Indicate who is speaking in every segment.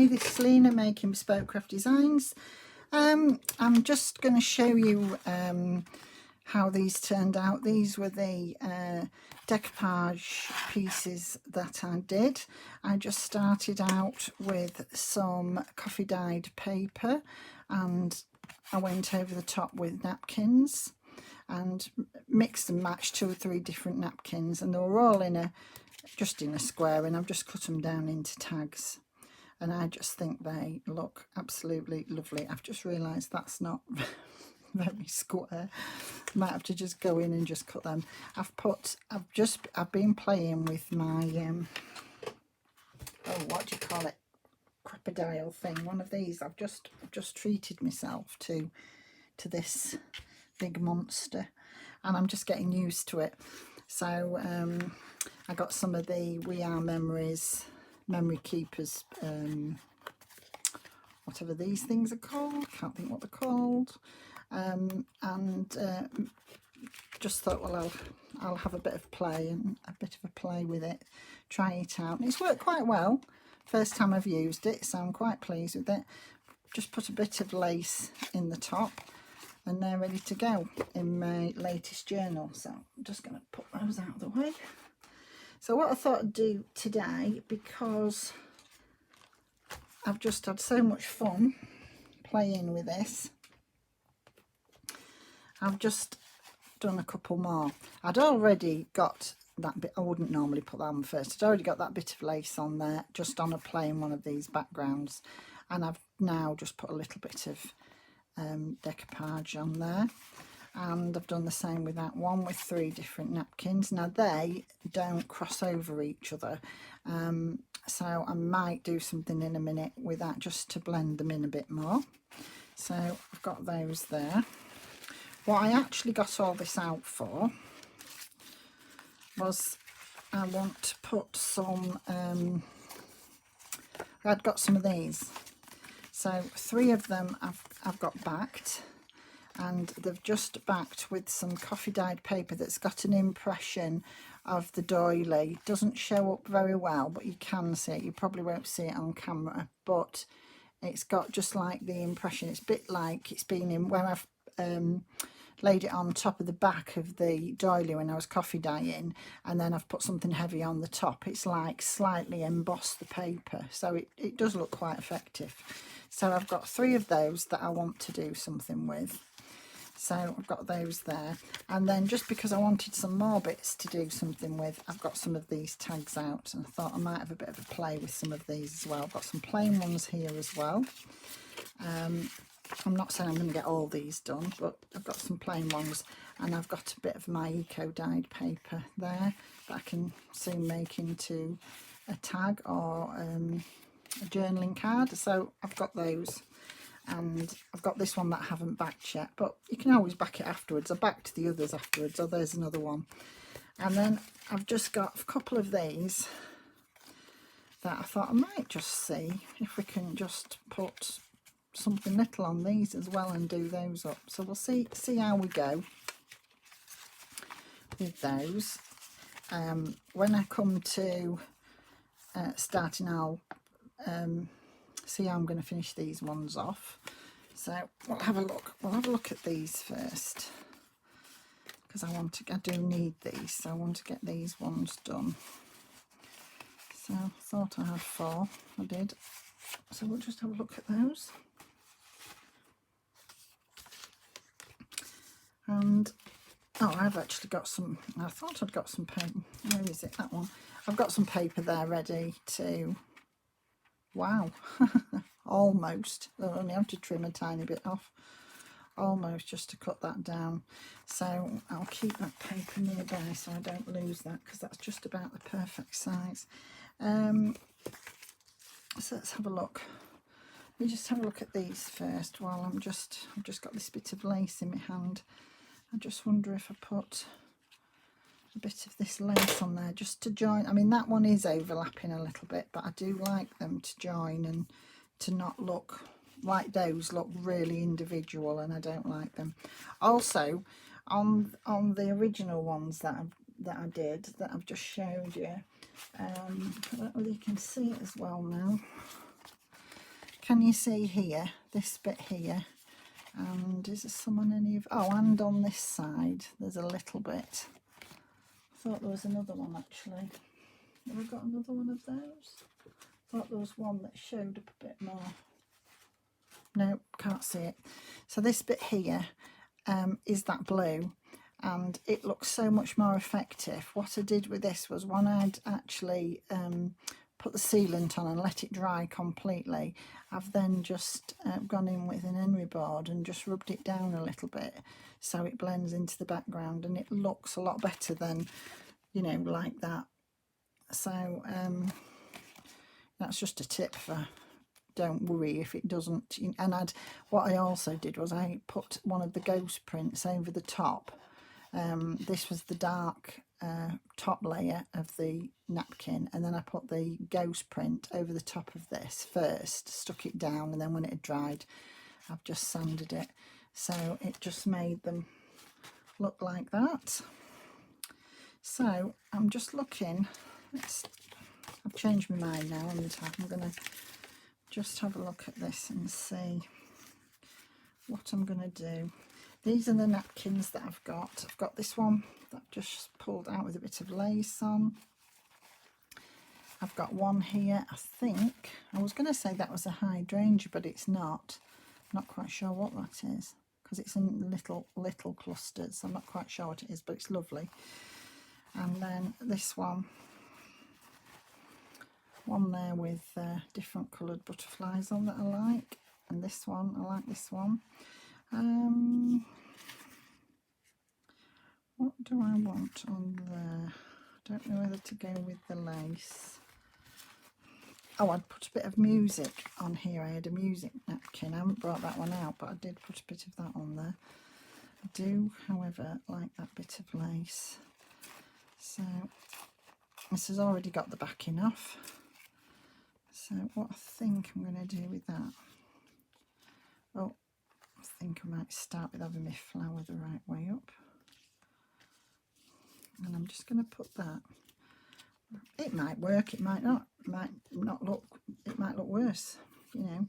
Speaker 1: Hi, this is Selena making Bespoke Craft Designs. I'm just going to show you how these turned out. These were the decoupage pieces that I did. I just started out with some coffee dyed paper and I went over the top with napkins and mixed and matched 2 or 3 different napkins, and they were all just in a square, and I've just cut them down into tags, and I just think they look absolutely lovely. I've just realised that's not very square. Might have to just go in and just cut them. I've been playing with my what do you call it, crocodile thing, one of these. I've just treated myself to this big monster, and I'm just getting used to it. So I got some of the We Are Memories memory keepers, whatever these things are called, can't think what they're called, and just thought, well, I'll have a bit of play with it, try it out, and it's worked quite well. First time I've used it, so I'm quite pleased with it. Just put a bit of lace in the top and they're ready to go in my latest journal. So I'm just going to put those out of the way. So what I thought I'd do today, because I've just had so much fun playing with this, I've just done a couple more. I'd already got that bit, I wouldn't normally put that on first. I'd already got that bit of lace on there, just on a plain one of these backgrounds, and I've now just put a little bit of decoupage on there, and I've done the same with that one with 3 different napkins. Now they don't cross over each other, so I might do something in a minute with that just to blend them in a bit more. So I've got those there. What I actually got all this out for was I want to put some, I'd got some of these. So 3 of them I've got backed, and they've just backed with some coffee dyed paper that's got an impression of the doily. It doesn't show up very well, but you can see it. You probably won't see it on camera, but it's got just like the impression. It's a bit like it's been in where I've laid it on top of the back of the doily when I was coffee dyeing, and then I've put something heavy on the top. It's like slightly embossed the paper, so it does look quite effective. So I've got 3 of those that I want to do something with. So I've got those there, and then just because I wanted some more bits to do something with, I've got some of these tags out, and I thought I might have a bit of a play with some of these as well. I've got some plain ones here as well. I'm not saying I'm going to get all these done, but I've got some plain ones, and I've got a bit of my eco dyed paper there that I can soon make into a tag or a journaling card. So I've got those, and I've got this one that I haven't backed yet, but you can always back it afterwards. I backed the others afterwards. Oh, there's another one. And then I've just got a couple of these that I thought I might just see if we can just put something little on these as well and do those up. So we'll see how we go with those. When I come to starting, I'll see how I'm going to finish these ones off. So we'll have a look at these first, because I do need these, so I want to get these ones done. So I thought I had 4, I did. So we'll just have a look at those. And I've actually got some, I thought I'd got some paper. Where is it? That one. I've got some paper there ready to, wow, almost. I only have to trim a tiny bit off, almost, just to cut that down. So I'll keep that paper nearby so I don't lose that, because that's just about the perfect size. So let's have a look. We just have a look at these first while I've just got this bit of lace in my hand. I just wonder if I put a bit of this lace on there just to join. I mean, that one is overlapping a little bit, but I do like them to join and to not look like those look really individual, and I don't like them. Also, on the original ones that I did, that I've just showed you, I don't know whether you can see it as well now. Can you see here, this bit here? And is there some on any of, oh, and on this side there's a little bit. I thought there was another one actually. Have we got another one of those? I thought there was one that showed up a bit more. No, can't see it. So this bit here is that blue, and it looks so much more effective. What I did with this was, when I'd actually put the sealant on and let it dry completely, I've then just gone in with an emery board and just rubbed it down a little bit so it blends into the background, and it looks a lot better than, you know, like that. So that's just a tip for, don't worry if it doesn't. And what I also did was I put one of the ghost prints over the top. This was the dark top layer of the napkin, and then I put the ghost print over the top of this first, stuck it down, and then when it had dried I've just sanded it, so it just made them look like that. So I'm just looking, I've changed my mind now, I'm going to just have a look at this and see what I'm going to do. These are the napkins that I've got. I've got this one that I've just pulled out with a bit of lace on. I've got one here, I think, I was going to say that was a hydrangea, but it's not. I'm not quite sure what that is, because it's in little clusters. I'm not quite sure what it is, but it's lovely. And then this one there with different coloured butterflies on that I like, and this one, I like this one. What do I want on there? I don't know whether to go with the lace. Oh, I'd put a bit of music on here. I had a music napkin. I haven't brought that one out, but I did put a bit of that on there. I do, however, like that bit of lace. So this has already got the backing off. So what I think I'm going to do with that, oh, I think I might start with having my flower the right way up. And I'm just going to put that. It might work, it might not look, it might look worse, you know,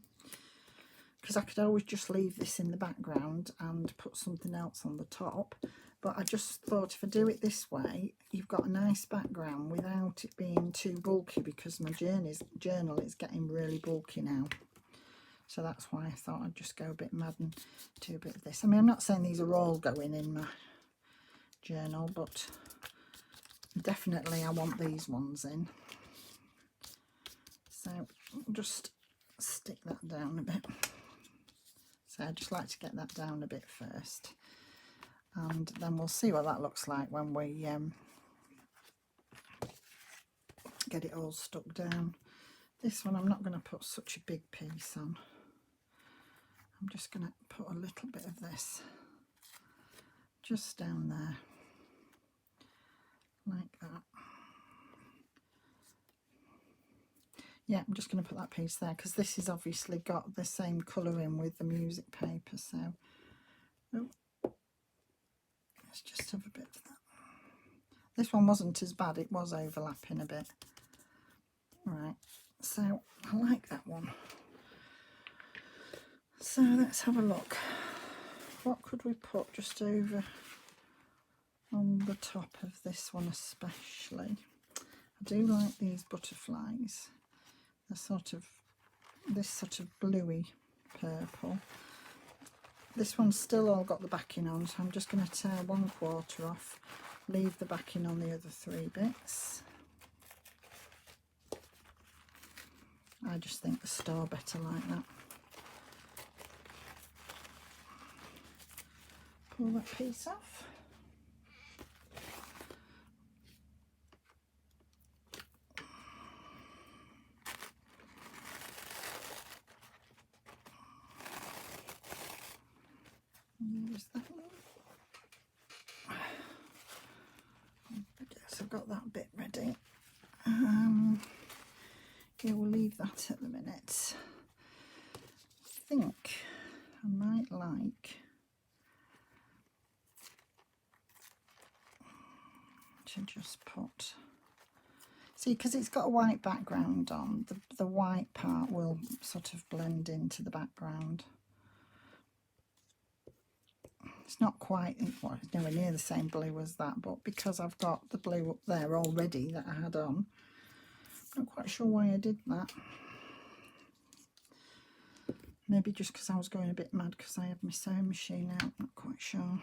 Speaker 1: because I could always just leave this in the background and put something else on the top. But I just thought, if I do it this way, you've got a nice background without it being too bulky, because my journal is getting really bulky now. So that's why I thought I'd just go a bit mad and do a bit of this. I mean, I'm not saying these are all going in my journal, but definitely I want these ones in. So I'll just stick that down a bit. So I just like to get that down a bit first, and then we'll see what that looks like when we get it all stuck down. This one I'm not going to put such a big piece on. I'm just going to put a little bit of this just down there, like that. Yeah, I'm just going to put that piece there, because this has obviously got the same colour in with the music paper. So oh, let's just have a bit of that. This one wasn't as bad, it was overlapping a bit. Right, so I like that one. So let's have a look. What could we put just over on the top of this one especially? I do like these butterflies. They're sort of, this sort of bluey purple. This one's still all got the backing on, so I'm just going to tear 1/4 off, leave the backing on the other 3 bits. I just think the store better like that. Pull that piece off. Use that one. I guess I've got that bit ready. Yeah, we'll leave that at the minute. I think I might like to just put, See, because it's got a white background on, the white part will sort of blend into the background. It's not quite, well, it's nowhere near the same blue as that, but because I've got the blue up there already that I had on, I'm not quite sure why I did that. Maybe just because I was going a bit mad because I had my sewing machine out, not quite sure.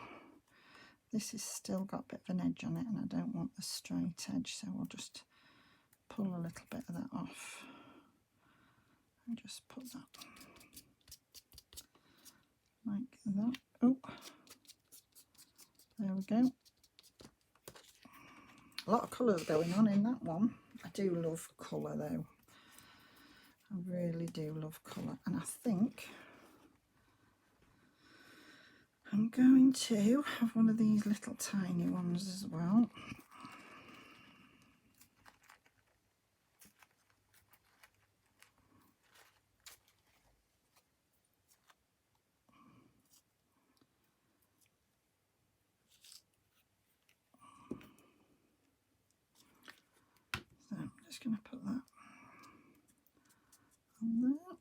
Speaker 1: This has still got a bit of an edge on it and I don't want the straight edge, so I'll just pull a little bit of that off and just put that like that. Oh, there we go. A lot of colours going on in that one. I do love colour though. I really do love colour, and I think I'm going to have one of these little tiny ones as well. So I'm just going to put that on there,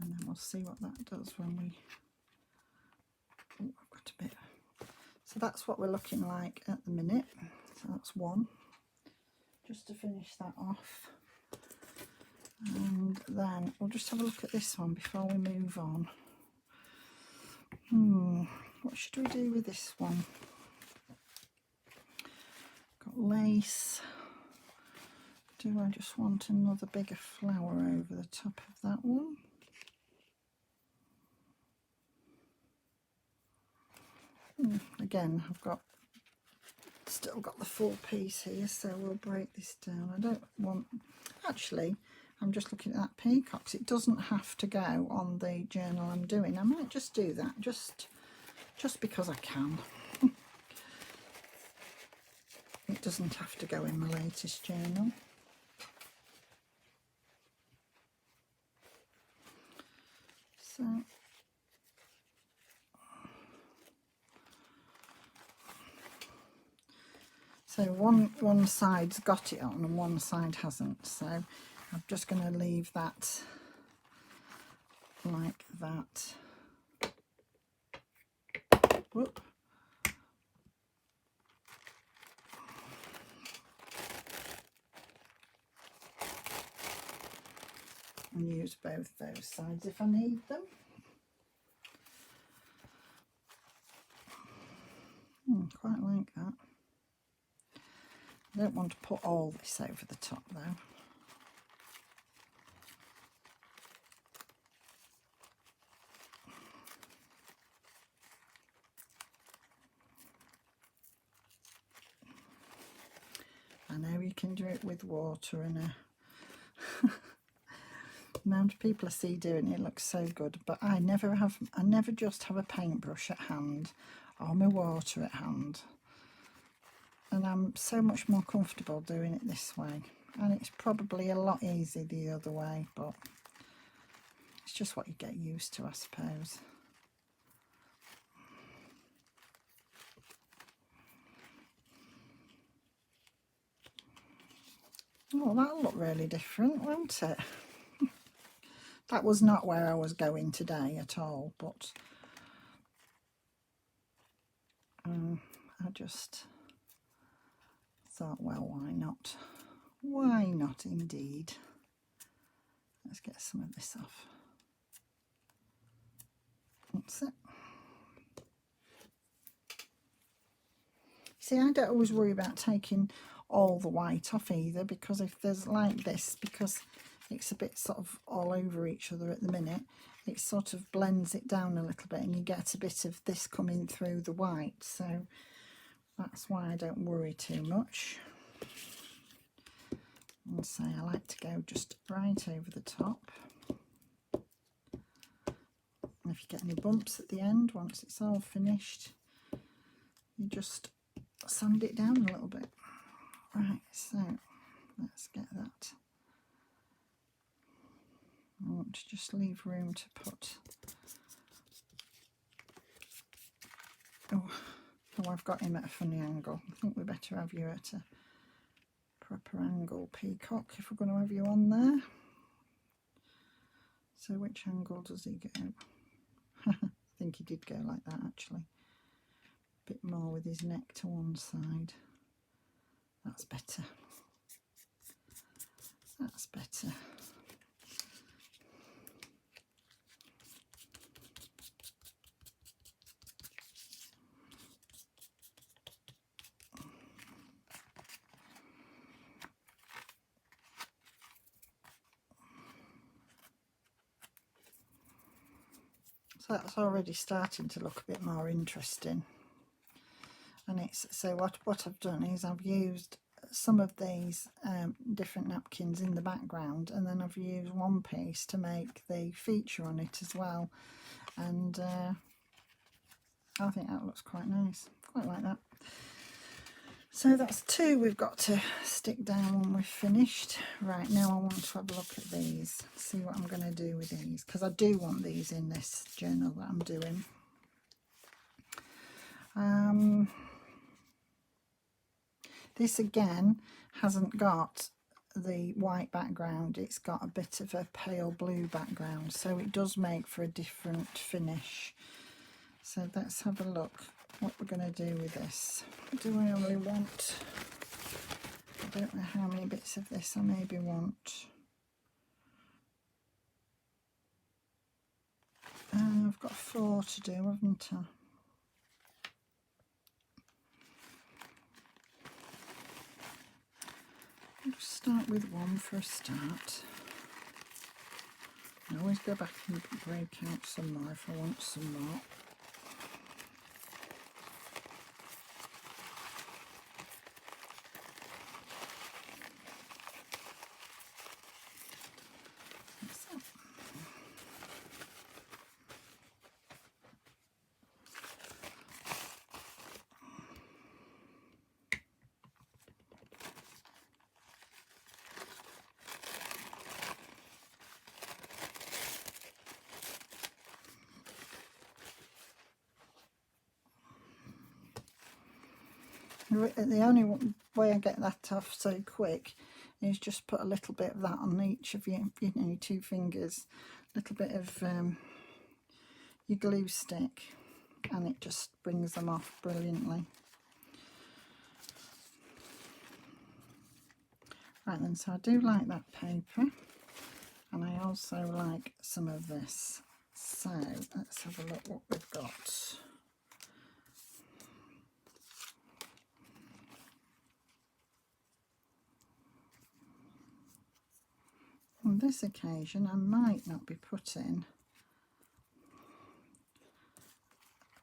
Speaker 1: and then we'll see what that does when we... Oh, I've got a bit. So that's what we're looking like at the minute. So that's one. Just to finish that off. And then we'll just have a look at this one before we move on. What should we do with this one? Got lace. Do I just want another bigger flower over the top of that one? Again, I've still got the full piece here, so we'll break this down. I don't want, actually, I'm just looking at that peacocks. It doesn't have to go on the journal I'm doing. I might just do that, just because I can. It doesn't have to go in my latest journal. So one side's got it on and one side hasn't, so I'm just going to leave that like that. Whoop. And use both those sides if I need them. Quite like that. I don't want to put all this over the top though. I know you can do it with water and a amount of people I see doing it looks so good, but I never just have a paintbrush at hand or my water at hand. And I'm so much more comfortable doing it this way, and it's probably a lot easier the other way, but it's just what you get used to, I suppose. Oh, that'll look really different, won't it? That was not where I was going today at all, but I just thought, well, why not? Why not indeed? Let's get some of this off. That's it. See, I don't always worry about taking all the white off either, because if there's like this, because it's a bit sort of all over each other at the minute, it sort of blends it down a little bit and you get a bit of this coming through the white, so that's why I don't worry too much. And so I like to go just right over the top. And if you get any bumps at the end, once it's all finished, you just sand it down a little bit. Right, so let's get that. I want to just leave room to put... Oh, I've got him at a funny angle. I think we better have you at a proper angle peacock if we're going to have you on there. So which angle does he go? I think he did go like that actually. A bit more with his neck to one side. That's better. That's better. So that's already starting to look a bit more interesting. And it's so what I've done is I've used some of these different napkins in the background, and then I've used one piece to make the feature on it as well. And I think that looks quite nice. Quite like that. So that's two we've got to stick down when we've finished. Right, now I want to have a look at these, see what I'm going to do with these, because I do want these in this journal that I'm doing. This again hasn't got the white background, it's got a bit of a pale blue background, so it does make for a different finish. So let's have a look what we're going to do with this. Do I only want, I don't know how many bits of this I maybe want. I've got 4 to do, haven't I? I'll just start with one for a start. I always go back and break out some more if I want some more. The only way I get that off so quick is just put a little bit of that on each of your 2 fingers, a little bit of your glue stick, and it just brings them off brilliantly. Right then, so I do like that paper, and I also like some of this. So let's have a look what we've got. On this occasion I might not be putting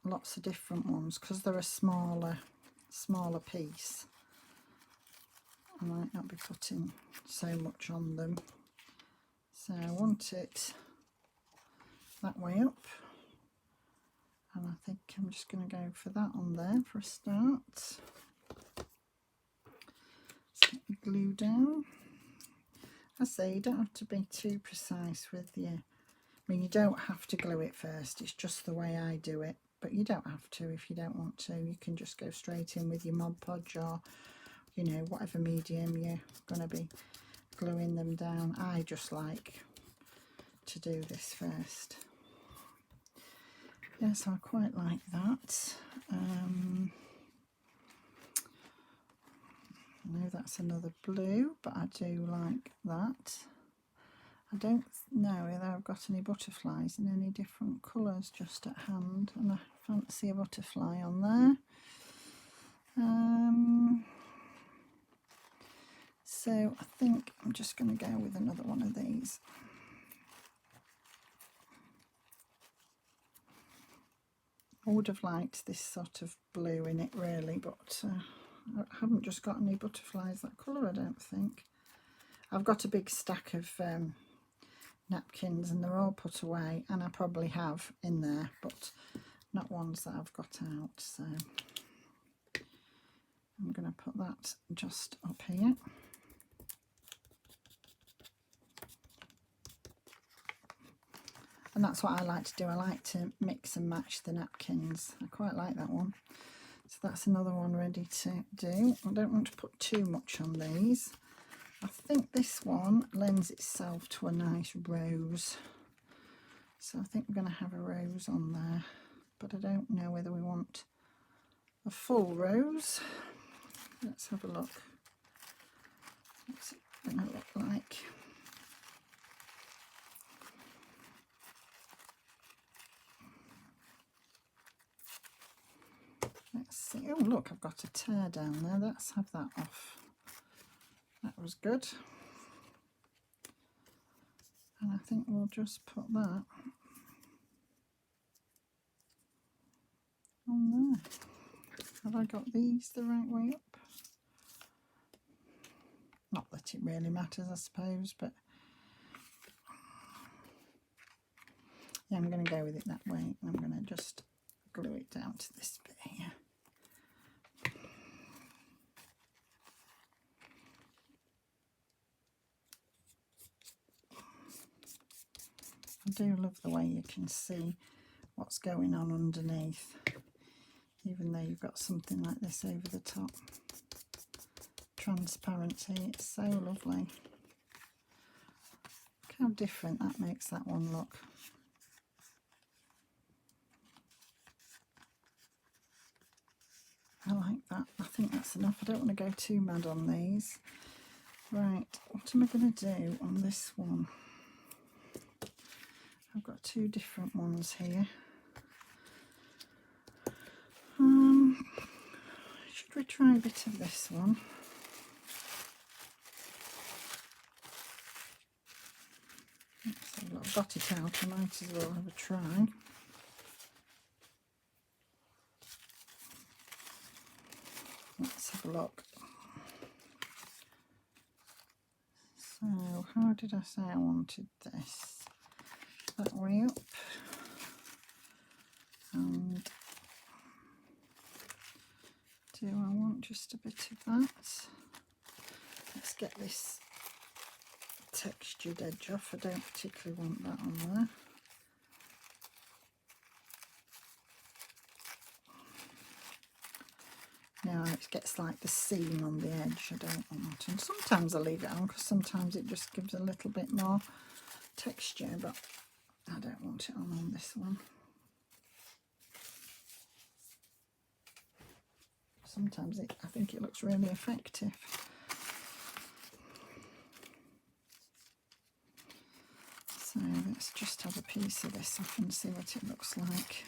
Speaker 1: lots of different ones because they're a smaller piece. I might not be putting so much on them, so I want it that way up, and I think I'm just going to go for that on there for a start. Let's get the glue down. I say you don't have to be too precise with your, I mean, you don't have to glue it first, it's just the way I do it, but you don't have to if you don't want to. You can just go straight in with your Mod Podge or, you know, whatever medium you're going to be gluing them down. I just like to do this first. Yes, I quite like that. I know that's another blue, but I do like that. I don't know whether I've got any butterflies in any different colours just at hand, and I fancy a butterfly on there. So I think I'm just going to go with another one of these. I would have liked this sort of blue in it really, but I haven't just got any butterflies that colour, I don't think. I've got a big stack of napkins and they're all put away, and I probably have in there, but not ones that I've got out, so I'm going to put that just up here. And that's what I like to do. I like to mix and match the napkins. I quite like that one. So that's another one ready to do. I don't want to put too much on these. I think this one lends itself to a nice rose. So I think we're going to have a rose on there. But I don't know whether we want a full rose. Let's have a look. What's it going to look like? Let's see. Oh, look, I've got a tear down there. Let's have that off. That was good. And I think we'll just put that on there. Have I got these the right way up? Not that it really matters, I suppose, but yeah, I'm going to go with it that way. And I'm going to just glue it down to this bit here. I do love the way you can see what's going on underneath, even though you've got something like this over the top. Transparency, it's so lovely. Look how different that makes that one look. I like that. I think that's enough. I don't want to go too mad on these. Right, what am I going to do on this one? I've got two different ones here. Should we try a bit of this one? I've got it out, I might as well have a try. Let's have a look. So, how did I say I wanted this? That way up. And do I want just a bit of that? Let's get this textured edge off. I don't particularly want that on there. Now it gets like the seam on the edge. I don't want, and sometimes I leave it on because sometimes it just gives a little bit more texture, but I don't want it on this one. Sometimes I think it looks really effective. So let's just have a piece of this off and see what it looks like.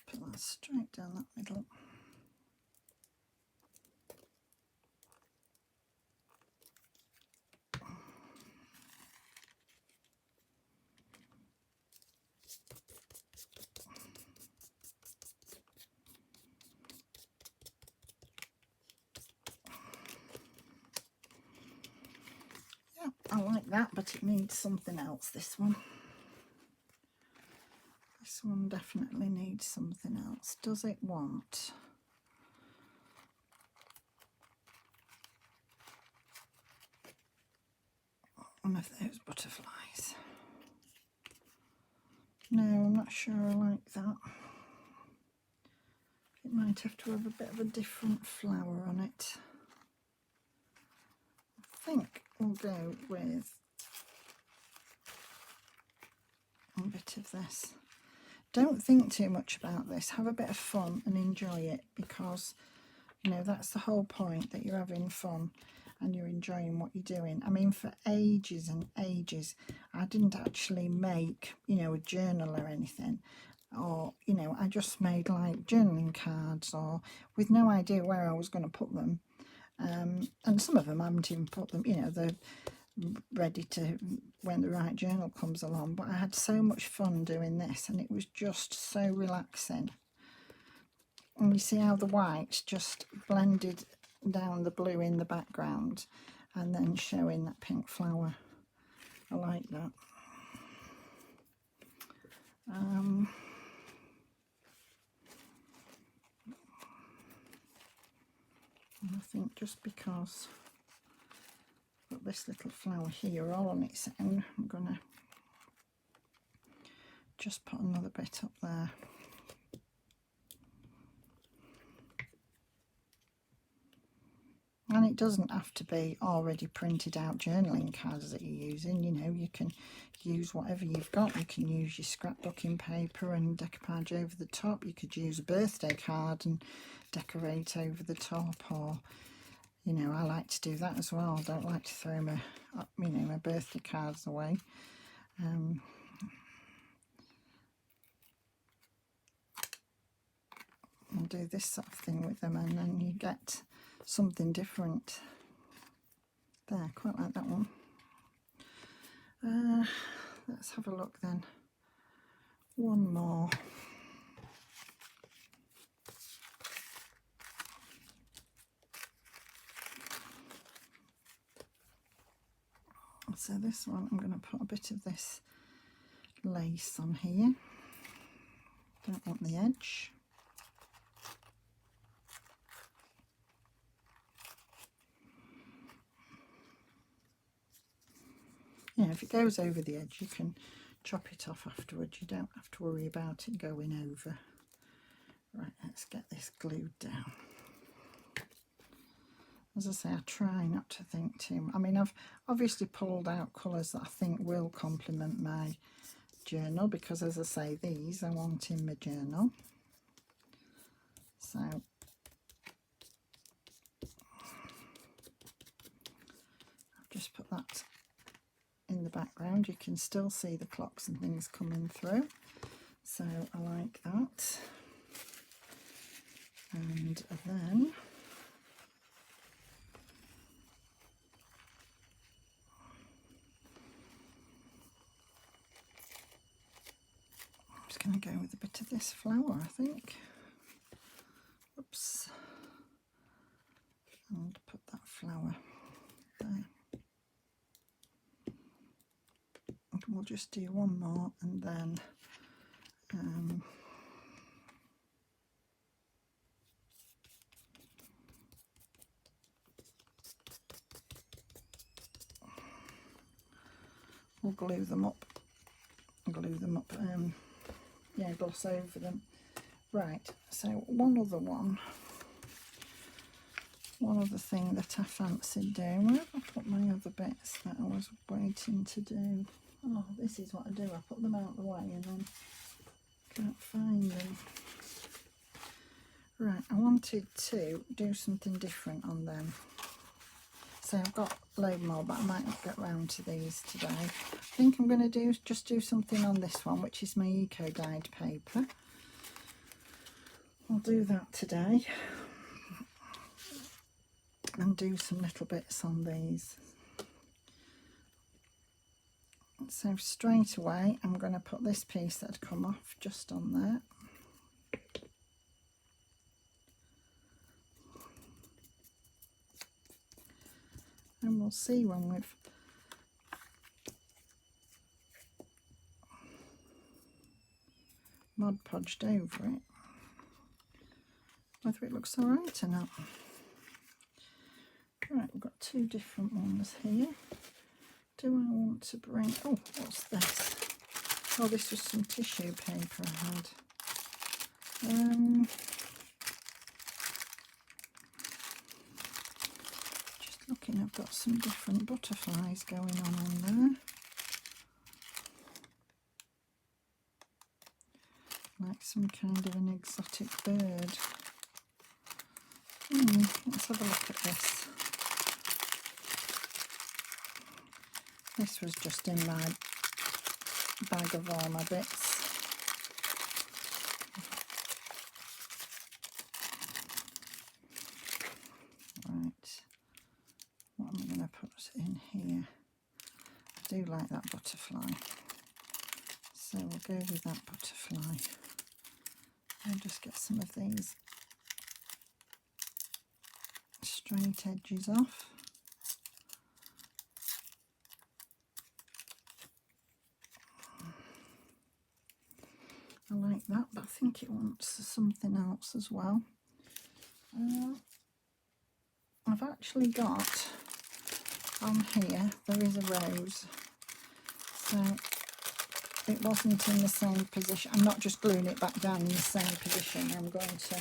Speaker 1: Put that straight down that middle. Yeah, I like that, but it needs something else, this one. This one definitely needs something else. Does it want one of those butterflies? No, I'm not sure I like that. It might have to have a bit of a different flower on it. I think we'll go with a bit of this. Don't think too much about this. Have a bit of fun and enjoy it, because, you know, that's the whole point, that you're having fun and you're enjoying what you're doing. I mean, for ages and ages, I didn't actually make, you know, a journal or anything. Or, you know, I just made like journaling cards, or with no idea where I was going to put them. And some of them I haven't even put them, you know, they're ready to when the right journal comes along. But I had so much fun doing this, and it was just so relaxing. And you see how the white just blended down the blue in the background and then showing that pink flower. I like that. I think just because I've got this little flower here all on its own, I'm going to just put another bit up there. And it doesn't have to be already printed out journaling cards that you're using. You know, you can use whatever you've got. You can use your scrapbooking paper and decoupage over the top. You could use a birthday card and decorate over the top, or, you know, I like to do that as well. I don't like to throw my, you know, my birthday cards away. And do this sort of thing with them, and then you get something different. There, quite like that one. Let's have a look then. One more. So this one, I'm going to put a bit of this lace on here. Don't want the edge. Yeah, if it goes over the edge, you can chop it off afterwards. You don't have to worry about it going over. Right, let's get this glued down. As I say, I try not to think too much. I mean, I've obviously pulled out colours that I think will complement my journal, because, as I say, these I want in my journal. So I've just put that in the background. You can still see the clocks and things coming through, so I like that. And then I'm just going to go with a bit of this flower, I think. Oops. And put that flower there. And we'll just do one more, and then we'll glue them up. Yeah, gloss over them. Right, so one other thing that I fancied doing. Where have I put my other bits that I was waiting to do? Oh, this is what I do. I put them out the way and then can't find them. Right, I wanted to do something different on them. So I've got a load more, but I might not get round to these today. I think I'm going to just do something on this one, which is my Eco Guide paper. I'll do that today and do some little bits on these. So straight away I'm going to put this piece that had come off just on there. And we'll see when we've Mod Podged over it whether it looks alright or not. Right, we've got two different ones here. Do I want to bring, oh, what's this? Oh, this was some tissue paper I had. Just looking, I've got some different butterflies going on there. Like some kind of an exotic bird. Let's have a look at this. This was just in my bag of all my bits. Right, what am I going to put in here? I do like that butterfly, so we'll go with that butterfly. I'll just get some of these straight edges off. I like that, but I think it wants something else as well. I've actually got on here, there is a rose, so it wasn't in the same position. I'm not just gluing it back down in the same position. I'm going to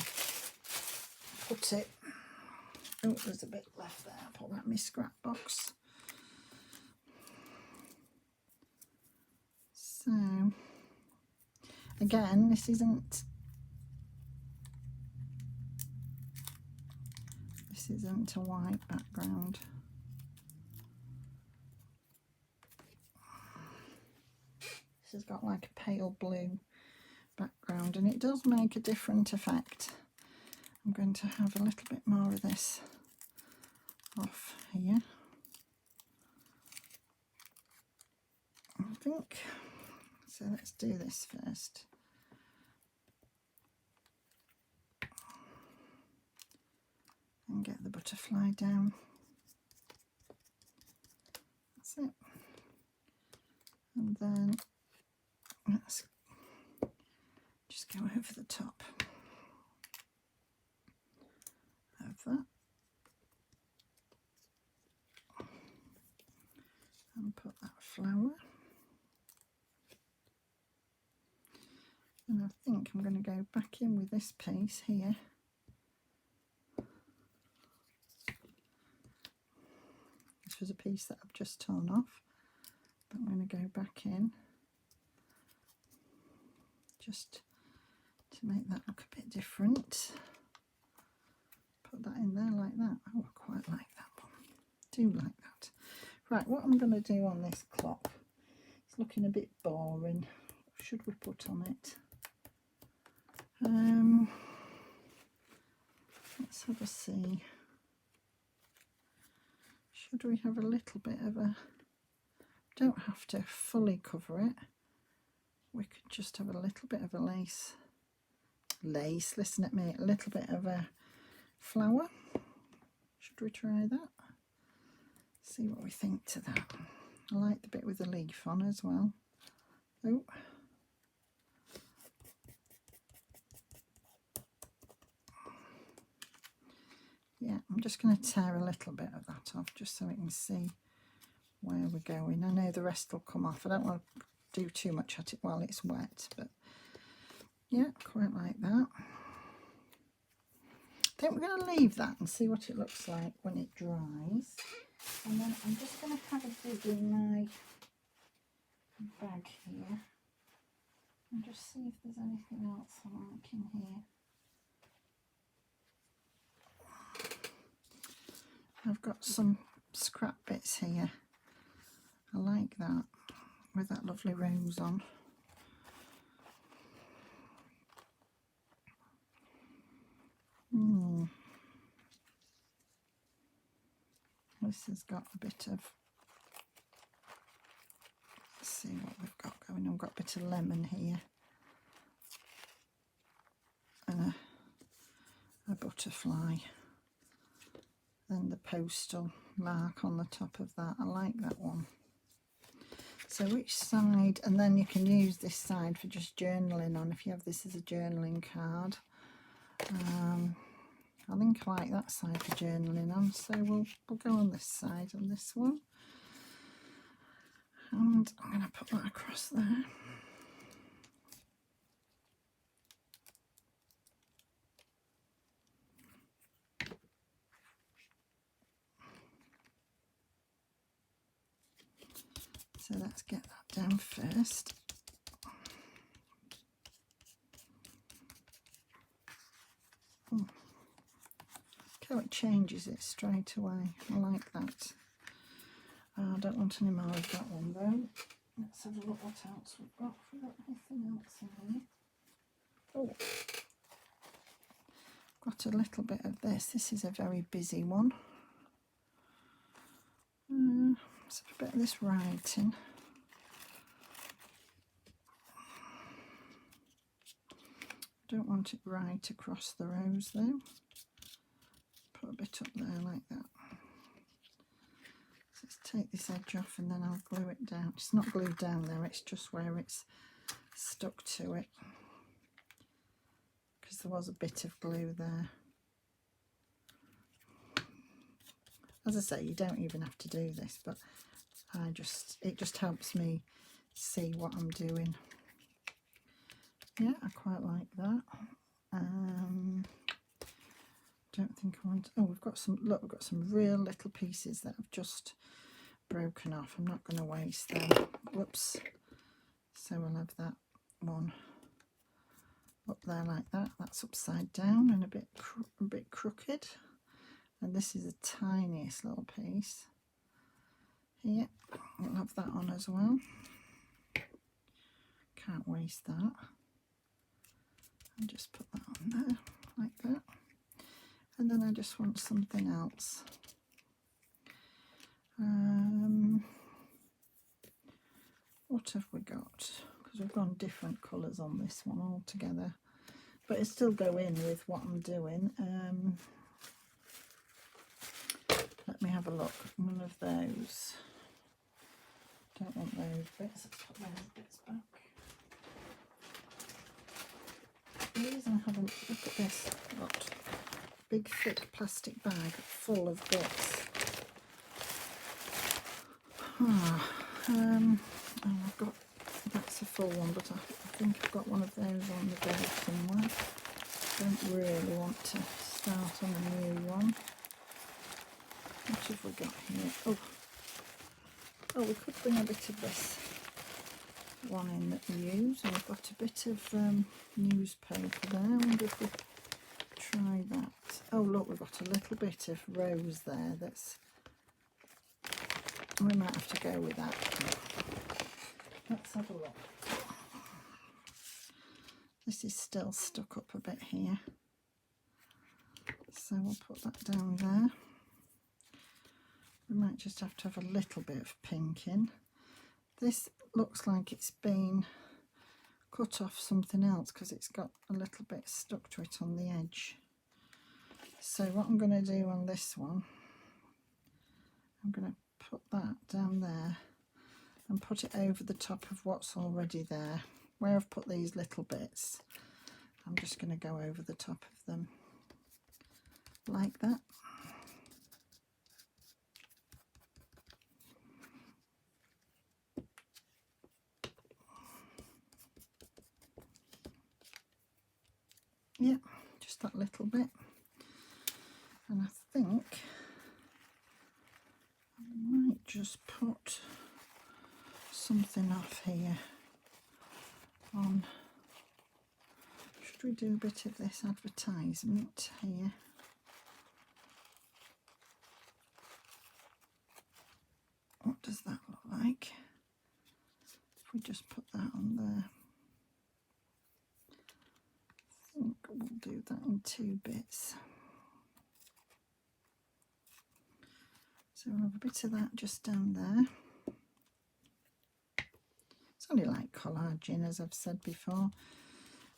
Speaker 1: put it, oh, there's a bit left there. I'll put that in my scrap box. So, again, this isn't a white background. This has got like a pale blue background, and it does make a different effect. I'm going to have a little bit more of this off here, I think. So let's do this first. And get the butterfly down. That's it. And then let's just go over the top of that and put that flower. And I think I'm going to go back in with this piece here. This was a piece that I've just torn off, but I'm going to go back in just to make that look a bit different. Put that in there like that. Oh, I quite like that one. Do like that. Right, what I'm going to do on this clock, it's looking a bit boring. What should we put on it? Let's have a see. Should we have a little bit of a, don't have to fully cover it. We could just have a little bit of a lace, listen at me, a little bit of a flower. Should we try that? See what we think to that. I like the bit with the leaf on as well. Oh. Yeah, I'm just going to tear a little bit of that off just so we can see where we're going. I know the rest will come off. I don't want to do too much at it while it's wet, but yeah, quite like that. I think we're going to leave that and see what it looks like when it dries. And then I'm just going to have a dig in my bag here and just see if there's anything else I like in here. I've got some scrap bits here. I like that with that lovely rose on. This has got a bit of, let's see what we've got going on. We've got a bit of lemon here and a butterfly. Then the postal mark on the top of that. I like that one. So which side, and then you can use this side for just journaling on if you have this as a journaling card. I think I like that side for journaling on, so we'll go on this side on this one. And I'm going to put that across there. So let's get that down first. Oh. How it changes it straight away. I like that. I don't want any more of that one though. Let's have a look what else we've got. We've got anything else in here. Oh, got a little bit of this. This is a very busy one. Let's have a bit of this writing. Don't want it right across the rose though. Put a bit up there like that. So let's take this edge off and then I'll glue it down. It's not glued down there, it's just where it's stuck to it. Because there was a bit of glue there. As I say, you don't even have to do this, but it just helps me see what I'm doing. Yeah, I quite like that. Don't think I want. Oh, we've got some. Look, we've got some real little pieces that I've just broken off. I'm not going to waste them. Whoops. So we'll have that one up there like that. That's upside down and a bit crooked. And this is the tiniest little piece. Here, we'll have that on as well. Can't waste that. And just put that on there like that. And then I just want something else. What have we got? Because we've gone different colours on this one altogether, but it still go in with what I'm doing. Let me have a look. One of those. Don't want those bits. Let's put those bits back. These I haven't. Look at this. Got big thick plastic bag full of bits. Oh, I've got, that's a full one, but I think I've got one of those on the go somewhere. Don't really want to start on a new one. What have we got here? Oh, we could bring a bit of this one in that we use. And we've got a bit of newspaper there. I wonder if we try that. Oh, look, we've got a little bit of rose there. That's, we might have to go with that. Let's have a look. This is still stuck up a bit here, so we'll put that down there. We might just have to have a little bit of pink in. This looks like it's been cut off something else because it's got a little bit stuck to it on the edge. So what I'm going to do on this one, I'm going to put that down there and put it over the top of what's already there. Where I've put these little bits, I'm just going to go over the top of them like that. Yeah, just that little bit. And I think I might just put something off here on. Should we do a bit of this advertisement here? What does that look like? If we just put that on there. I think we'll do that in 2 bits. So we'll have a bit of that just down there. It's only like collaging, as I've said before,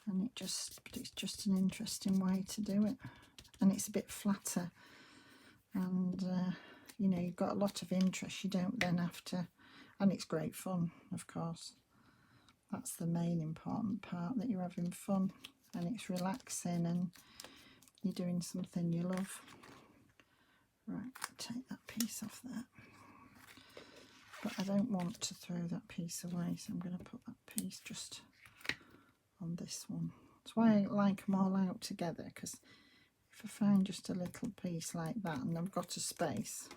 Speaker 1: and it's just an interesting way to do it, and it's a bit flatter, and you know, you've got a lot of interest. You don't then have to, and it's great fun, of course. That's the main important part, that you're having fun and it's relaxing and you're doing something you love. Right, take that piece off there. But I don't want to throw that piece away, so I'm going to put that piece just on this one. That's why I like them all out together, because if I find just a little piece like that and I've got a space,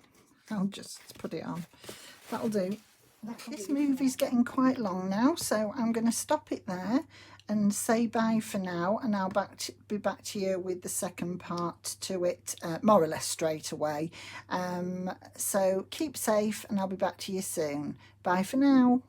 Speaker 1: I'll just put it on. That'll do. This movie's getting quite long now, so I'm going to stop it there and say bye for now, and I'll be back to you with the second part to it more or less straight away. So keep safe and I'll be back to you soon. Bye for now.